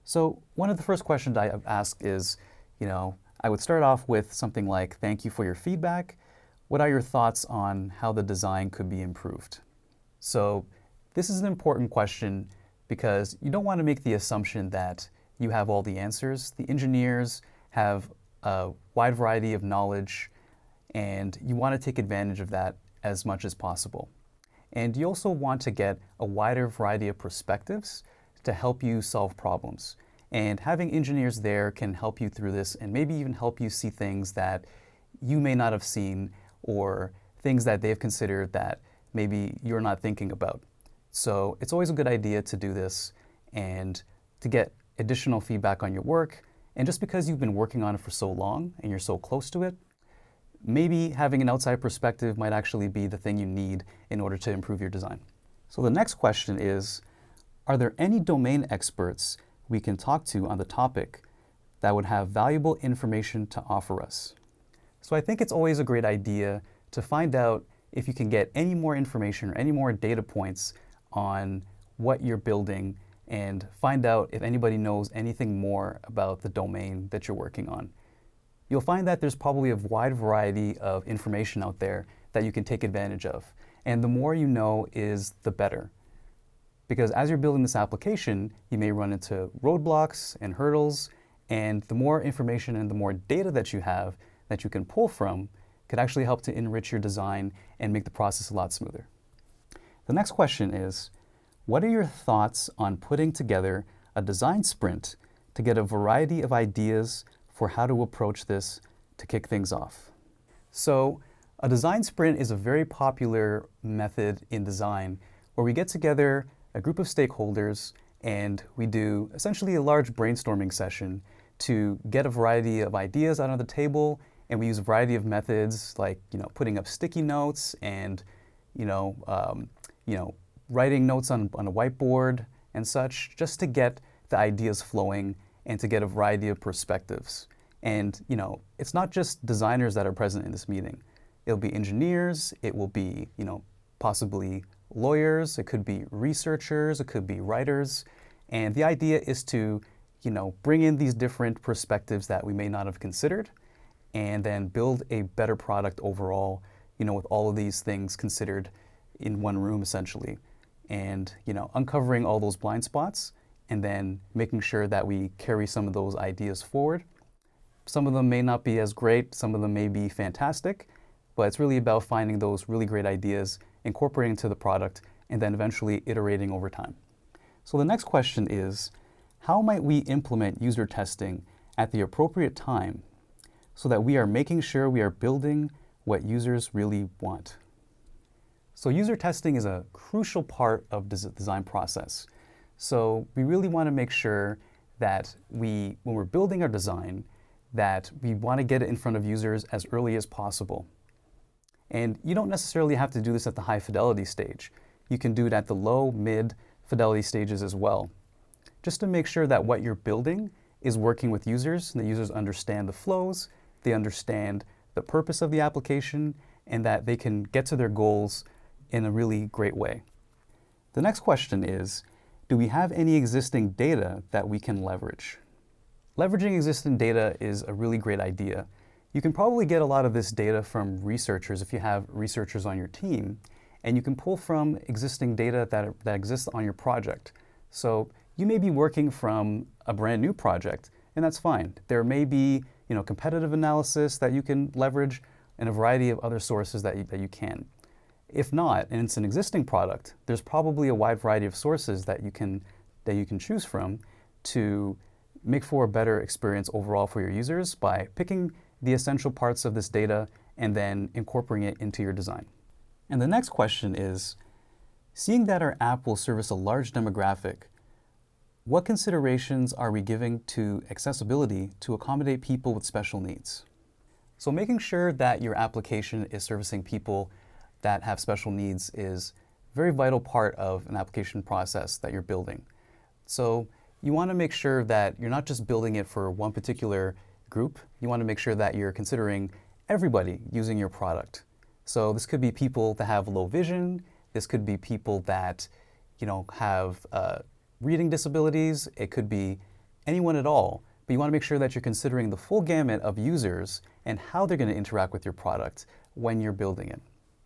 So one of the first questions I ask is, I would start off with something like, thank you for your feedback. What are your thoughts on how the design could be improved? So this is an important question because you don't want to make the assumption that you have all the answers. The engineers have a wide variety of knowledge, and you want to take advantage of that as much as possible. And you also want to get a wider variety of perspectives to help you solve problems. And having engineers there can help you through this and maybe even help you see things that you may not have seen or things that they've considered that maybe you're not thinking about. So it's always a good idea to do this and to get additional feedback on your work. And just because you've been working on it for so long and you're so close to it, maybe having an outside perspective might actually be the thing you need in order to improve your design. So the next question is, are there any domain experts we can talk to on the topic that would have valuable information to offer us? So I think it's always a great idea to find out if you can get any more information or any more data points on what you're building and find out if anybody knows anything more about the domain that you're working on. You'll find that there's probably a wide variety of information out there that you can take advantage of. And the more you know is the better. Because as you're building this application, you may run into roadblocks and hurdles, and the more information and the more data that you have that you can pull from could actually help to enrich your design and make the process a lot smoother. The next question is, what are your thoughts on putting together a design sprint to get a variety of ideas for how to approach this to kick things off? So a design sprint is a very popular method in design where we get together a group of stakeholders and we do essentially a large brainstorming session to get a variety of ideas out on the table, and we use a variety of methods like putting up sticky notes and writing notes on a whiteboard and such, just to get the ideas flowing and to get a variety of perspectives. And it's not just designers that are present in this meeting. It'll be engineers, it will be possibly lawyers, it could be researchers, it could be writers. And the idea is to bring in these different perspectives that we may not have considered and then build a better product overall, with all of these things considered in one room essentially. And uncovering all those blind spots and then making sure that we carry some of those ideas forward. Some of them may not be as great, some of them may be fantastic, but it's really about finding those really great ideas, incorporating into the product, and then eventually iterating over time. So the next question is, how might we implement user testing at the appropriate time so that we are making sure we are building what users really want? So user testing is a crucial part of the design process. So we really want to make sure that when we're building our design, that we want to get it in front of users as early as possible. And you don't necessarily have to do this at the high fidelity stage. You can do it at the low, mid fidelity stages as well, just to make sure that what you're building is working with users, and the users understand the flows, they understand the purpose of the application, and that they can get to their goals in a really great way. The next question is, do we have any existing data that we can leverage? Leveraging existing data is a really great idea. You can probably get a lot of this data from researchers if you have researchers on your team, and you can pull from existing data that exists on your project. So you may be working from a brand new project, and that's fine. There may be competitive analysis that you can leverage and a variety of other sources that you can. If not, and it's an existing product, there's probably a wide variety of sources that you can choose from to make for a better experience overall for your users by picking the essential parts of this data and then incorporating it into your design. And the next question is, seeing that our app will service a large demographic, what considerations are we giving to accessibility to accommodate people with special needs? So making sure that your application is servicing people that have special needs is a very vital part of an application process that you're building. So you want to make sure that you're not just building it for one particular group. You want to make sure that you're considering everybody using your product. So this could be people that have low vision. This could be people that have reading disabilities. It could be anyone at all, but you want to make sure that you're considering the full gamut of users and how they're going to interact with your product when you're building it.